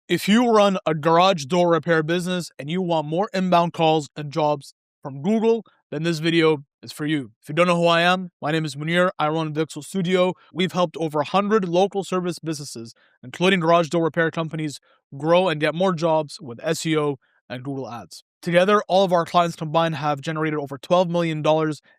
If you run a garage door repair business and you want more inbound calls and jobs from Google, then this video is for you. If you don't know who I am, my name is Munir. I run Vixel Studio. We've helped over 100 local service businesses, including garage door repair companies, grow and get more jobs with SEO and Google Ads. Together, all of our clients combined have generated over $12 million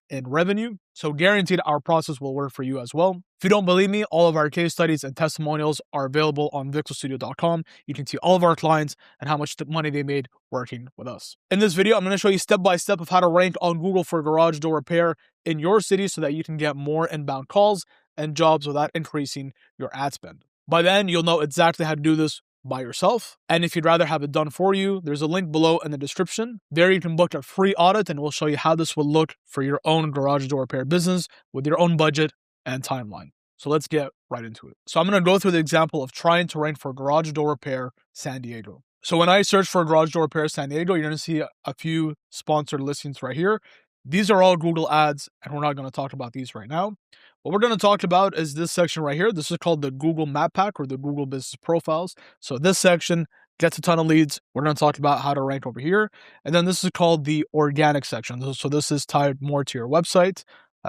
in revenue, so guaranteed our process will work for you as well. If you don't believe me, all of our case studies and testimonials are available on vixelstudio.com. You can see all of our clients and how much money they made working with us. In this video, I'm going to show you step-by-step of how to rank on Google for garage door repair in your city so that you can get more inbound calls and jobs without increasing your ad spend. By then, you'll know exactly how to do this by yourself. And if you'd rather have it done for you, there's a link below in the description. There you can book a free audit and we'll show you how this will look for your own garage door repair business with your own budget and timeline. So let's get right into it. So I'm going to go through the example of trying to rank for garage door repair San Diego. So when I search for garage door repair San Diego, you're going to see a few sponsored listings right here. These are all Google ads, and we're not going to talk about these right now. What we're going to talk about is this section right here. This is called the Google Map Pack or the Google Business Profiles. So this section gets a ton of leads. We're going to talk about how to rank over here. And then this is called the organic section. So this is tied more to your website.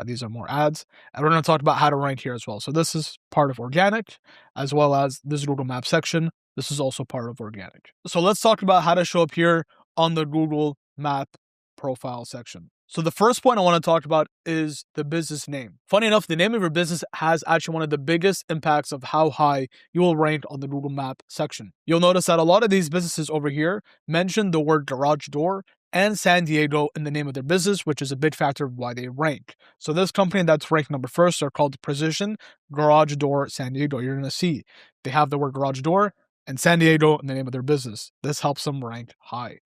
These are more ads. And we're going to talk about how to rank here as well. So this is part of organic, as well as this Google Map section. This is also part of organic. So let's talk about how to show up here on the Google Map Profile section. So the first point I want to talk about is the business name. Funny enough, the name of your business has actually one of the biggest impacts of how high you will rank on the Google Map section. You'll notice that a lot of these businesses over here mention the word garage door and San Diego in the name of their business, which is a big factor of why they rank. So this company that's ranked number first are called Precision Garage Door San Diego. You're going to see they have the word garage door and San Diego in the name of their business. This helps them rank high.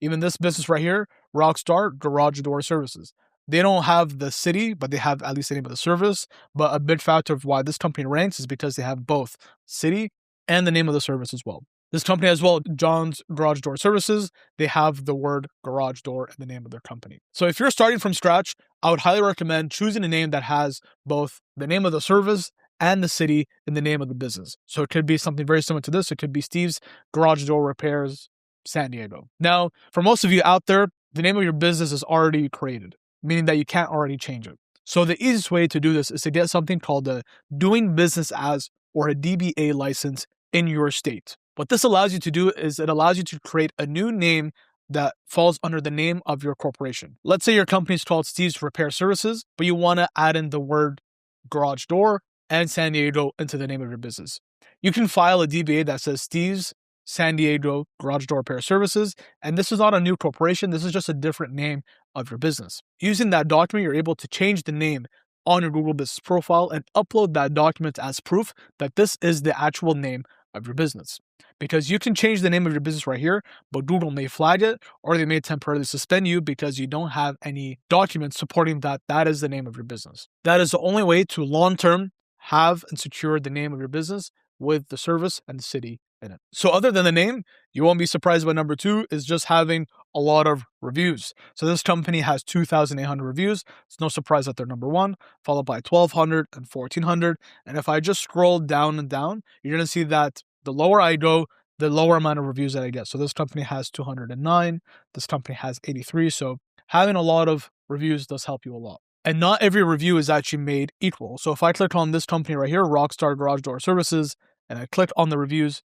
Even this business right here, Rockstar Garage Door Services. They don't have the city, but they have at least the name of the service. But a big factor of why this company ranks is because they have both city and the name of the service as well. This company as well, John's Garage Door Services, they have the word garage door in the name of their company. So if you're starting from scratch, I would highly recommend choosing a name that has both the name of the service and the city in the name of the business. So it could be something very similar to this. It could be Steve's Garage Door Repairs San Diego. Now, for most of you out there, the name of your business is already created, meaning that you can't already change it. So the easiest way to do this is to get something called a Doing Business As or a DBA license in your state. What this allows you to do is it allows you to create a new name that falls under the name of your corporation. Let's say your company is called Steve's Repair Services, but you want to add in the word garage door and San Diego into the name of your business. You can file a DBA that says Steve's San Diego Garage Door Repair Services, and this is not a new corporation, this is just a different name of your business. Using that document, you're able to change the name on your Google Business Profile and upload that document as proof that this is the actual name of your business. Because you can change the name of your business right here, but Google may flag it or they may temporarily suspend you because you don't have any documents supporting that that is the name of your business. That is the only way to long-term have and secure the name of your business with the service and the city in it. So other than the name, you won't be surprised by number two is just having a lot of reviews. So this company has 2,800 reviews. It's no surprise that they're number one, followed by 1,200 and 1,400. And if I just scroll down and down, you're going to see that the lower I go, the lower amount of reviews that I get. So this company has 209. This company has 83. So having a lot of reviews does help you a lot. And not every review is actually made equal. So if I click on this company right here, Rockstar Garage Door Services, and I click on the reviews,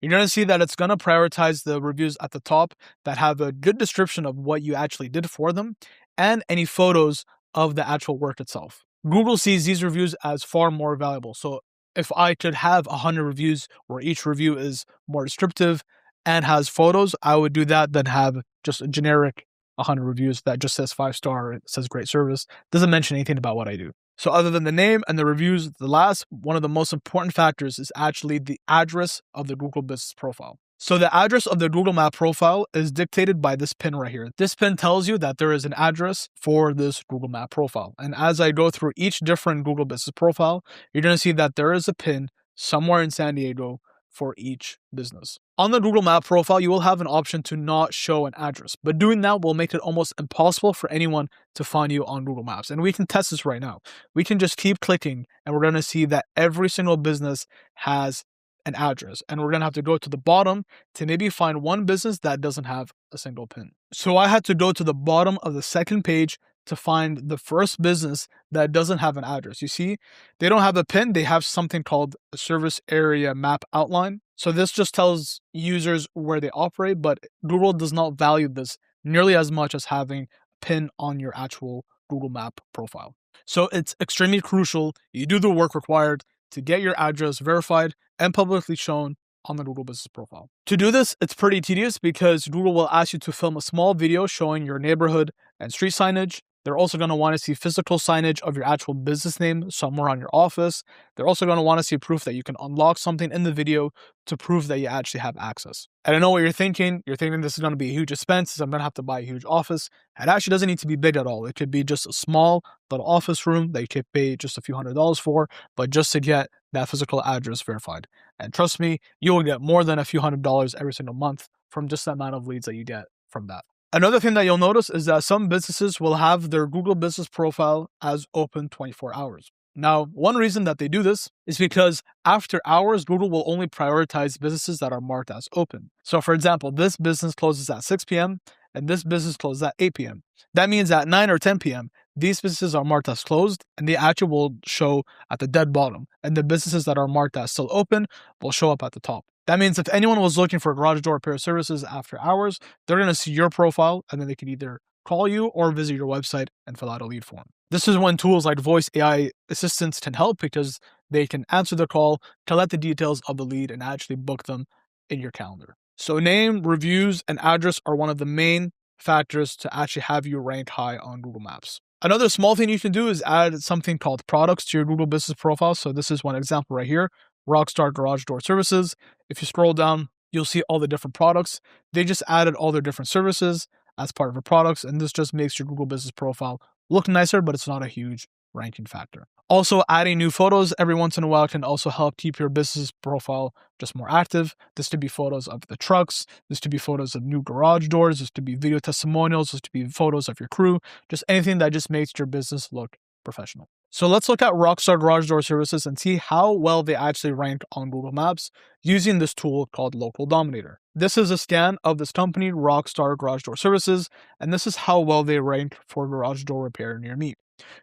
you're going to see that it's going to prioritize the reviews at the top that have a good description of what you actually did for them and any photos of the actual work itself. Google sees these reviews as far more valuable. So if I could have 100 reviews where each review is more descriptive and has photos, I would do that than have just a generic 100 reviews that just says 5-star, it says great service, doesn't mention anything about what I do. So other than the name and the reviews, the last, one of the most important factors is actually the address of the Google Business Profile. So the address of the Google Map Profile is dictated by this pin right here. This pin tells you that there is an address for this Google Map Profile. And as I go through each different Google Business Profile, you're going to see that there is a pin somewhere in San Diego for each business. On the Google Map Profile, you will have an option to not show an address, but doing that will make it almost impossible for anyone to find you on Google Maps. And we can test this right now. We can just keep clicking and we're going to see that every single business has an address. And we're going to have to go to the bottom to maybe find one business that doesn't have a single pin. So I had to go to the bottom of the second page to find the first business that doesn't have an address. You see, they don't have a pin. They have something called a service area map outline. So this just tells users where they operate, but Google does not value this nearly as much as having a pin on your actual Google Map profile. So it's extremely crucial you do the work required to get your address verified and publicly shown on the Google Business Profile. To do this, it's pretty tedious because Google will ask you to film a small video showing your neighborhood and street signage. They're also going to want to see physical signage of your actual business name somewhere on your office. They're also going to want to see proof that you can unlock something in the video to prove that you actually have access. And I know what you're thinking. You're thinking this is going to be a huge expense. I'm going to have to buy a huge office. It actually doesn't need to be big at all. It could be just a small little office room that you could pay just a few $100s for, but just to get that physical address verified. And trust me, you will get more than a few $100s every single month from just the amount of leads that you get from that. Another thing that you'll notice is that some businesses will have their Google Business Profile as open 24 hours. Now, one reason that they do this is because after hours, Google will only prioritize businesses that are marked as open. So for example, this business closes at 6 p.m. and this business closes at 8 p.m. That means at 9 or 10 p.m., these businesses are marked as closed and they actually will show at the dead bottom. And the businesses that are marked as still open will show up at the top. That means if anyone was looking for garage door repair services after hours, they're going to see your profile and then they can either call you or visit your website and fill out a lead form. This is when tools like voice AI assistants can help because they can answer the call, collect the details of the lead, and actually book them in your calendar. So name, reviews, and address are one of the main factors to actually have you rank high on Google Maps. Another small thing you can do is add something called products to your Google Business Profile. So this is one example right here, Rockstar Garage Door Services. If you scroll down, you'll see all the different products. They just added all their different services as part of their products, and this just makes your Google Business Profile look nicer, but it's not a huge ranking factor. Also, adding new photos every once in a while can also help keep your business profile just more active. This could be photos of the trucks, this could be photos of new garage doors, this could be video testimonials, this could be photos of your crew, just anything that just makes your business look professional. So let's look at Rockstar Garage Door Services and see how well they actually rank on Google Maps using this tool called Local Dominator. This is a scan of this company, Rockstar Garage Door Services, and this is how well they rank for garage door repair near me.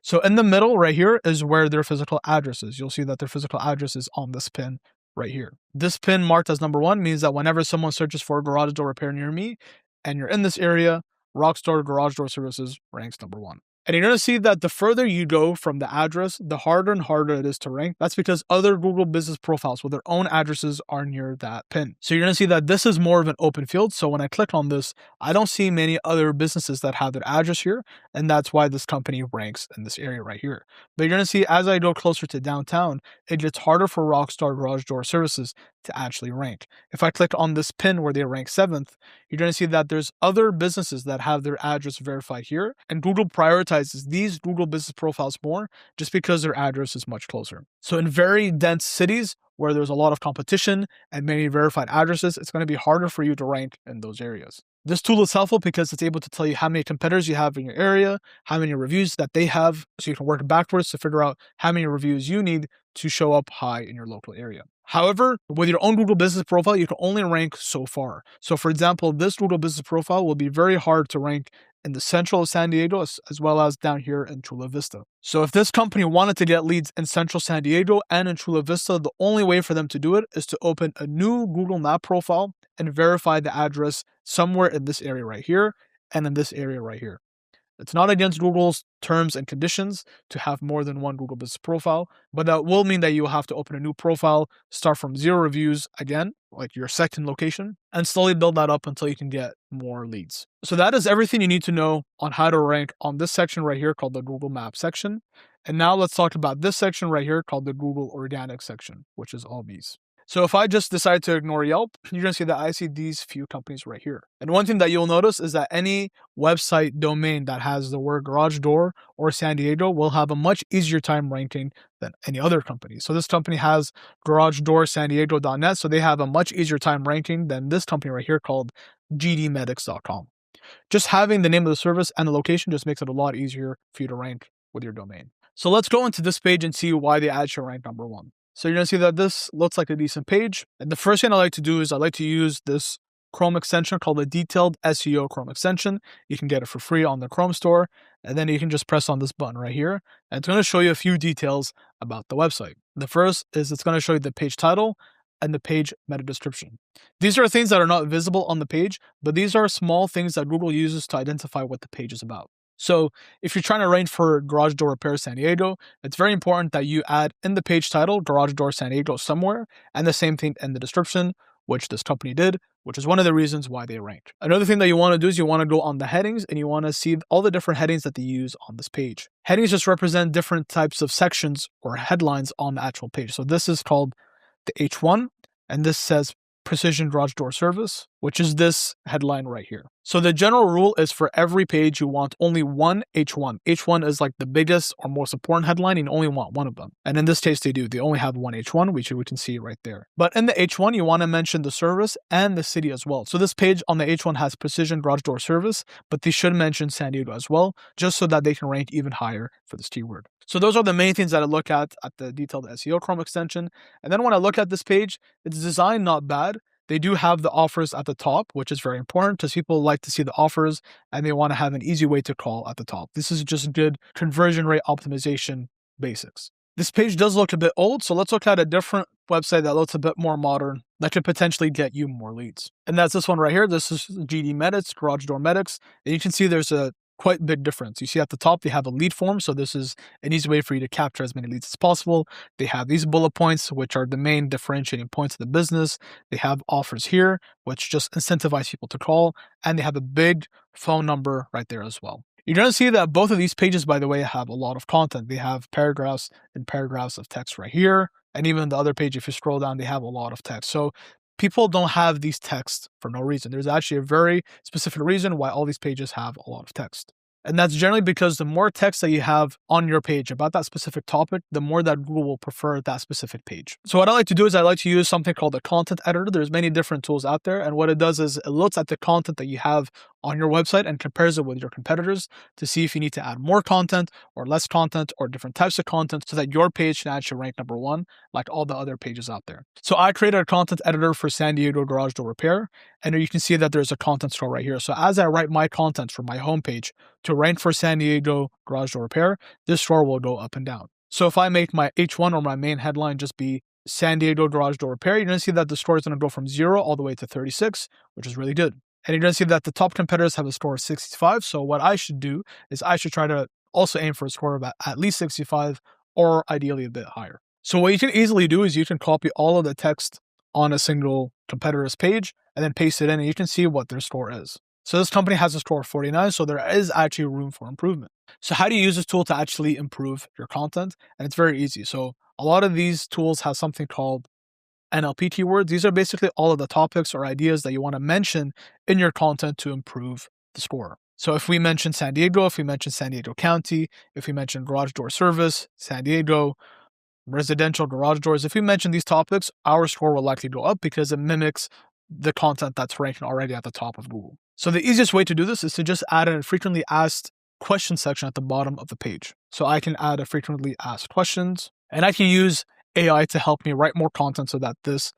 So in the middle right here is where their physical address is. You'll see that their physical address is on this pin right here. This pin marked as number 1 means that whenever someone searches for garage door repair near me and you're in this area, Rockstar Garage Door Services ranks number 1. And you're going to see that the further you go from the address, the harder and harder it is to rank. That's because other Google business profiles with their own addresses are near that pin. So you're going to see that this is more of an open field. So when I click on this, I don't see many other businesses that have their address here. And that's why this company ranks in this area right here. But you're going to see as I go closer to downtown, it gets harder for Rockstar Garage Door Services to actually rank. If I click on this pin where they rank 7th, you're going to see that there's other businesses that have their address verified here, and Google prioritizes these Google business profiles more just because their address is much closer. So in very dense cities where there's a lot of competition and many verified addresses, it's going to be harder for you to rank in those areas. This tool is helpful because it's able to tell you how many competitors you have in your area, how many reviews that they have, so you can work backwards to figure out how many reviews you need to show up high in your local area. However, with your own Google Business Profile, you can only rank so far. So for example, this Google Business Profile will be very hard to rank in the central of San Diego as well as down here in Chula Vista. So if this company wanted to get leads in central San Diego and in Chula Vista, the only way for them to do it is to open a new Google Map profile and verify the address somewhere in this area right here and in this area right here. It's not against Google's terms and conditions to have more than one Google Business Profile, but that will mean that you will have to open a new profile, start from 0 reviews again, like your second location, and slowly build that up until you can get more leads. So that is everything you need to know on how to rank on this section right here called the Google Maps section. And now let's talk about this section right here called the Google Organic section, which is all these. So if I just decide to ignore Yelp, you're going to see that I see these few companies right here. And one thing that you'll notice is that any website domain that has the word garage door or San Diego will have a much easier time ranking than any other company. So this company has garagedoorsandiego.net, so they have a much easier time ranking than this company right here called gdmedics.com. Just having the name of the service and the location just makes it a lot easier for you to rank with your domain. So let's go into this page and see why they actually rank number 1. So you're going to see that this looks like a decent page. And the first thing I like to do is I like to use this Chrome extension called the Detailed SEO Chrome extension. You can get it for free on the Chrome store. And then you can just press on this button right here. And it's going to show you a few details about the website. The first is it's going to show you the page title and the page meta description. These are things that are not visible on the page, but these are small things that Google uses to identify what the page is about. So if you're trying to rank for garage door repair San Diego, it's very important that you add in the page title garage door San Diego somewhere, and the same thing in the description, which this company did, which is one of the reasons why they ranked. Another thing that you want to do is you want to go on the headings and you want to see all the different headings that they use on this page. Headings just represent different types of sections or headlines on the actual page. So this is called the H1, and this says Precision Garage Door Service, which is this headline right here. So the general rule is for every page, you want only one H1. H1 is like the biggest or most important headline, and you only want one of them. And in this case, they do. They only have one H1, which we can see right there. But in the H1, you want to mention the service and the city as well. So this page on the H1 has Precision Garage Door Service, but they should mention San Diego as well, just so that they can rank even higher for this keyword. So those are the main things that I look at the Detailed SEO Chrome extension. And then when I look at this page, it's designed not bad. They do have the offers at the top, which is very important because people like to see the offers and they want to have an easy way to call at the top. This is just good conversion rate optimization basics. This page does look a bit old, so let's look at a different website that looks a bit more modern that could potentially get you more leads. And that's this one right here. This is GD Medics, Garage Door Medics. And you can see there's a quite big difference. You see at the top, they have a lead form. So this is an easy way for you to capture as many leads as possible. They have these bullet points, which are the main differentiating points of the business. They have offers here, which just incentivize people to call. And they have a big phone number right there as well. You're going to see that both of these pages, by the way, have a lot of content. They have paragraphs and paragraphs of text right here. And even the other page, if you scroll down, they have a lot of text. So people don't have these texts for no reason. There's actually a very specific reason why all these pages have a lot of text. And that's generally because the more text that you have on your page about that specific topic, the more that Google will prefer that specific page. So what I like to do is I like to use something called a content editor. There's many different tools out there. And what it does is it looks at the content that you have on your website and compares it with your competitors to see if you need to add more content or less content or different types of content so that your page can actually rank number one like all the other pages out there. So I created a content editor for San Diego Garage Door Repair, and you can see that there's a content store right here. So as I write my content from my homepage to rank for San Diego Garage Door Repair, this store will go up and down. So if I make my H1 or my main headline just be San Diego Garage Door Repair, you're going to see that the store is going to go from 0 all the way to 36, which is really good. And you're going to see that the top competitors have a score of 65. So what I should do is I should try to also aim for a score of at least 65 or ideally a bit higher. So what you can easily do is you can copy all of the text on a single competitor's page and then paste it in and you can see what their score is. So this company has a score of 49, so there is actually room for improvement. So how do you use this tool to actually improve your content? And it's very easy. So a lot of these tools have something called NLP keywords. These are basically all of the topics or ideas that you want to mention in your content to improve the score. So if we mention San Diego, if we mention San Diego County, if we mention garage door service, San Diego, residential garage doors, if we mention these topics, our score will likely go up because it mimics the content that's ranking already at the top of Google. So the easiest way to do this is to just add a frequently asked question section at the bottom of the page. So I can add a frequently asked questions, and I can use AI to help me write more content so that this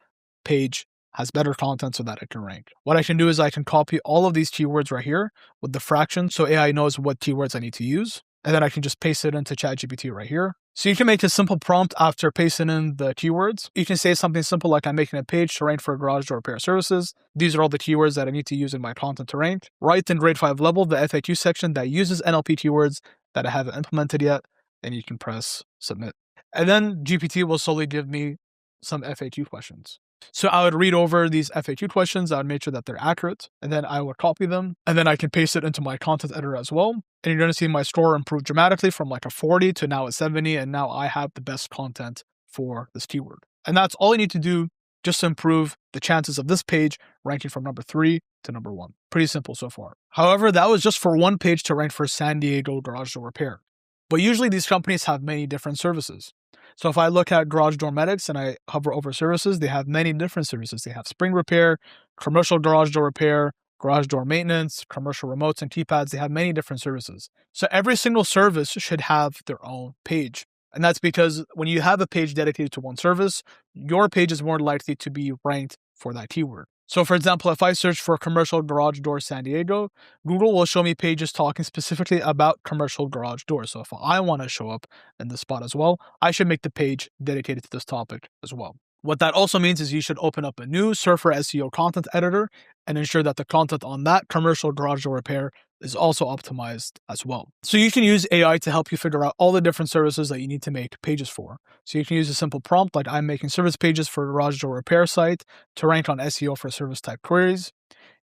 page has better content so that it can rank. What I can do is I can copy all of these keywords right here with the fraction so AI knows what keywords I need to use. And then I can just paste it into ChatGPT right here. So you can make a simple prompt after pasting in the keywords. You can say something simple like I'm making a page to rank for garage door repair services. These are all the keywords that I need to use in my content to rank. Write in grade 5 level the FAQ section that uses NLP keywords that I haven't implemented yet. Then you can press submit. And then GPT will slowly give me some FAQ questions. So I would read over these FAQ questions. I would make sure that they're accurate, and then I would copy them, and then I can paste it into my content editor as well. And you're going to see my score improve dramatically from like a 40 to now a 70, and now I have the best content for this keyword. And that's all you need to do just to improve the chances of this page ranking from number 3 to number 1. Pretty simple so far. However, that was just for one page to rank for San Diego Garage Door Repair. But usually these companies have many different services. So if I look at Garage Door Medics and I hover over services, they have many different services. They have spring repair, commercial garage door repair, garage door maintenance, commercial remotes and keypads. They have many different services. So every single service should have their own page. And that's because when you have a page dedicated to one service, your page is more likely to be ranked for that keyword. So for example, if I search for commercial garage door San Diego, Google will show me pages talking specifically about commercial garage doors. So if I want to show up in this spot as well, I should make the page dedicated to this topic as well. What that also means is you should open up a new Surfer SEO content editor and ensure that the content on that commercial garage door repair is also optimized as well. So you can use AI to help you figure out all the different services that you need to make pages for. So you can use a simple prompt like I'm making service pages for a garage door repair site to rank on SEO for service type queries.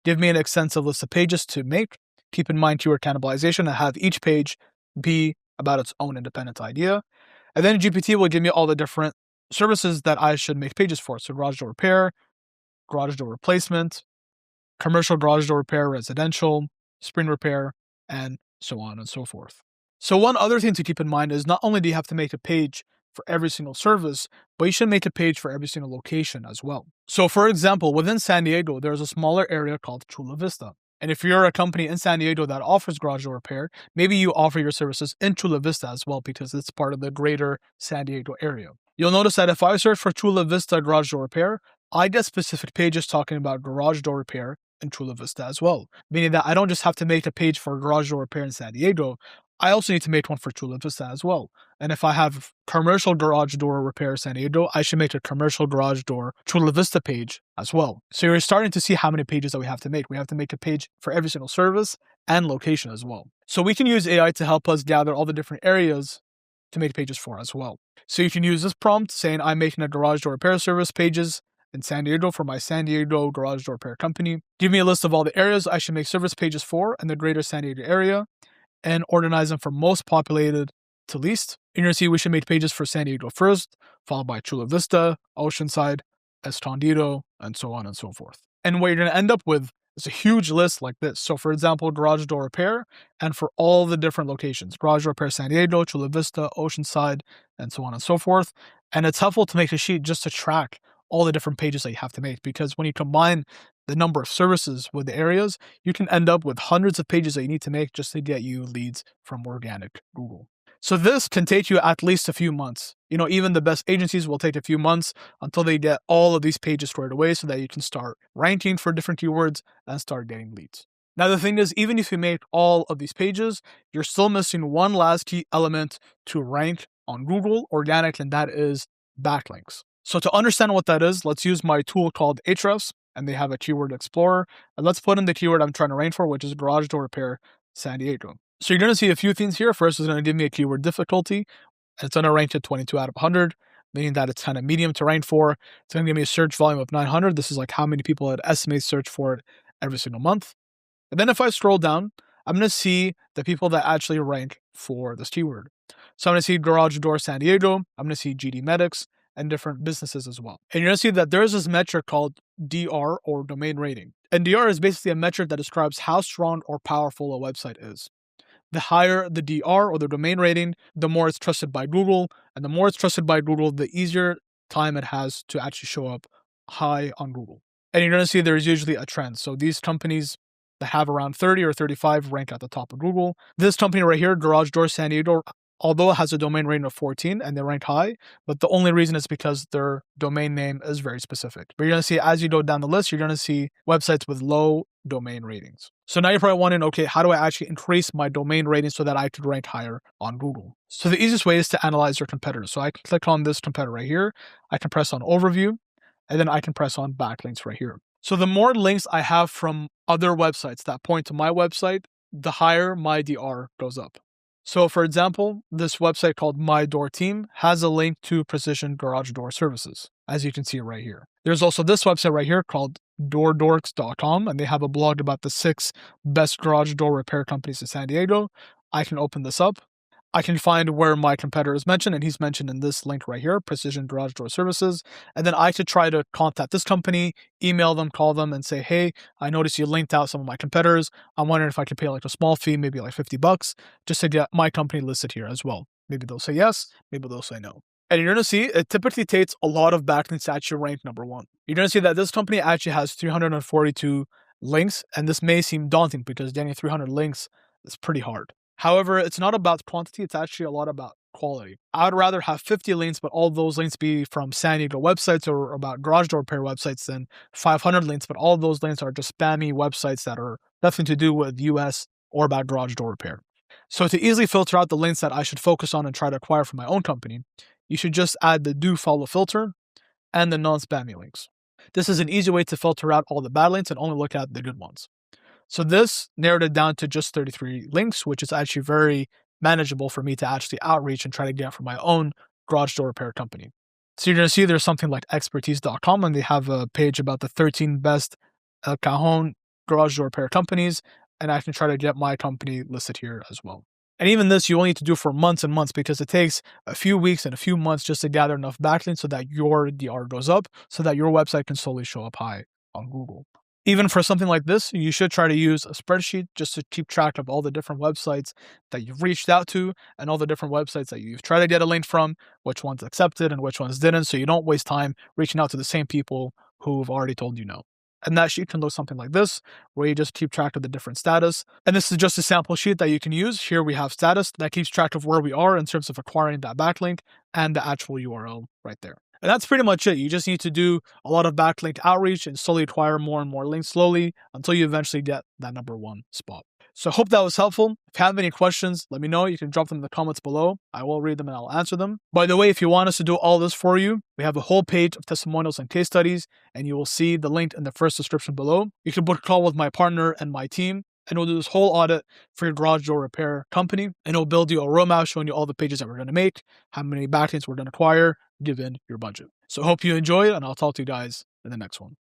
Give me an extensive list of pages to make. Keep in mind keyword cannibalization and have each page be about its own independent idea. And then GPT will give me all the different services that I should make pages for. So garage door repair, garage door replacement, commercial garage door repair, residential, spring repair, and so on and so forth. So one other thing to keep in mind is not only do you have to make a page for every single service, but you should make a page for every single location as well. So for example, within San Diego, there's a smaller area called Chula Vista. And if you're a company in San Diego that offers garage door repair, maybe you offer your services in Chula Vista as well because it's part of the greater San Diego area. You'll notice that if I search for Chula Vista garage door repair, I get specific pages talking about garage door repair in Chula Vista as well, meaning that I don't just have to make a page for garage door repair in San Diego, I also need to make one for Chula Vista as well. And if I have commercial garage door repair San Diego, I should make a commercial garage door Chula Vista page as well. So you're starting to see how many pages that we have to make. We have to make a page for every single service and location as well. So we can use AI to help us gather all the different areas to make pages for as well. So you can use this prompt saying, I'm making a garage door repair service pages in San Diego for my San Diego garage door repair company. Give me a list of all the areas I should make service pages for in the greater San Diego area and organize them from most populated to least. And you're going to see we should make pages for San Diego first, followed by Chula Vista, Oceanside, Escondido, and so on and so forth. And what you're going to end up with is a huge list like this. So for example, garage door repair, and for all the different locations, garage door repair San Diego, Chula Vista, Oceanside, and so on and so forth. And it's helpful to make a sheet just to track all the different pages that you have to make, because when you combine the number of services with the areas, you can end up with hundreds of pages that you need to make just to get you leads from organic Google. So this can take you at least a few months. Even the best agencies will take a few months until they get all of these pages squared away so that you can start ranking for different keywords and start getting leads. Now, the thing is, even if you make all of these pages, you're still missing one last key element to rank on Google organic, and that is backlinks. So to understand what that is, let's use my tool called Ahrefs, and they have a keyword explorer. And let's put in the keyword I'm trying to rank for, which is garage door repair San Diego. So you're going to see a few things here. First, it's going to give me a keyword difficulty. It's going to rank at 22 out of 100, meaning that it's kind of medium to rank for. It's going to give me a search volume of 900. This is like how many people I'd estimate search for it every single month. And then if I scroll down, I'm going to see the people that actually rank for this keyword. So I'm going to see garage door San Diego. I'm going to see GD Medics and different businesses as well. And you're going to see that there's this metric called DR, or domain rating. And DR is basically a metric that describes how strong or powerful a website is. The higher the DR, or the domain rating, the more it's trusted by Google. And the more it's trusted by Google, the easier time it has to actually show up high on Google. And you're going to see there's usually a trend. So these companies that have around 30 or 35 rank at the top of Google. This company right here, Garage Door San Diego, although it has a domain rating of 14 and they rank high, but the only reason is because their domain name is very specific. But you're going to see as you go down the list, you're going to see websites with low domain ratings. So now you're probably wondering, okay, how do I actually increase my domain rating so that I could rank higher on Google? So the easiest way is to analyze your competitors. So I can click on this competitor right here. I can press on overview, and then I can press on backlinks right here. So the more links I have from other websites that point to my website, the higher my DR goes up. So for example, this website called My Door Team has a link to Precision Garage Door Services, as you can see right here. There's also this website right here called doordorks.com, and they have a blog about the 6 best garage door repair companies in San Diego. I can open this up. I can find where my competitor is mentioned, and he's mentioned in this link right here, Precision Garage Door Services. And then I could try to contact this company, email them, call them, and say, hey, I noticed you linked out some of my competitors. I'm wondering if I could pay like a small fee, maybe like $50, just to get my company listed here as well. Maybe they'll say yes, maybe they'll say no. And you're going to see it typically takes a lot of backlinks to actually rank number 1. You're going to see that this company actually has 342 links, and this may seem daunting because getting 300 links is pretty hard. However, it's not about quantity, it's actually a lot about quality. I would rather have 50 links, but all those links be from San Diego websites or about garage door repair websites than 500 links, but all of those links are just spammy websites that are nothing to do with US or about garage door repair. So to easily filter out the links that I should focus on and try to acquire for my own company, you should just add the do follow filter and the non-spammy links. This is an easy way to filter out all the bad links and only look at the good ones. So this narrowed it down to just 33 links, which is actually very manageable for me to actually outreach and try to get for my own garage door repair company. So you're going to see there's something like expertise.com, and they have a page about the 13 best El Cajon garage door repair companies, and I can try to get my company listed here as well. And even this, you only need to do for months and months because it takes a few weeks and a few months just to gather enough backlinks so that your DR goes up, so that your website can slowly show up high on Google. Even for something like this, you should try to use a spreadsheet just to keep track of all the different websites that you've reached out to and all the different websites that you've tried to get a link from, which ones accepted and which ones didn't, so you don't waste time reaching out to the same people who've already told you no. And that sheet can look something like this, where you just keep track of the different status. And this is just a sample sheet that you can use. Here we have status that keeps track of where we are in terms of acquiring that backlink and the actual URL right there. And that's pretty much it. You just need to do a lot of backlink outreach and slowly acquire more and more links slowly until you eventually get that number one spot. So I hope that was helpful. If you have any questions, let me know. You can drop them in the comments below. I will read them and I'll answer them. By the way, if you want us to do all this for you, we have a whole page of testimonials and case studies, and you will see the link in the first description below. You can book a call with my partner and my team, and we'll do this whole audit for your garage door repair company, and it'll build you a roadmap showing you all the pages that we're going to make, how many backlinks we're going to acquire, given your budget. So I hope you enjoy it, and I'll talk to you guys in the next one.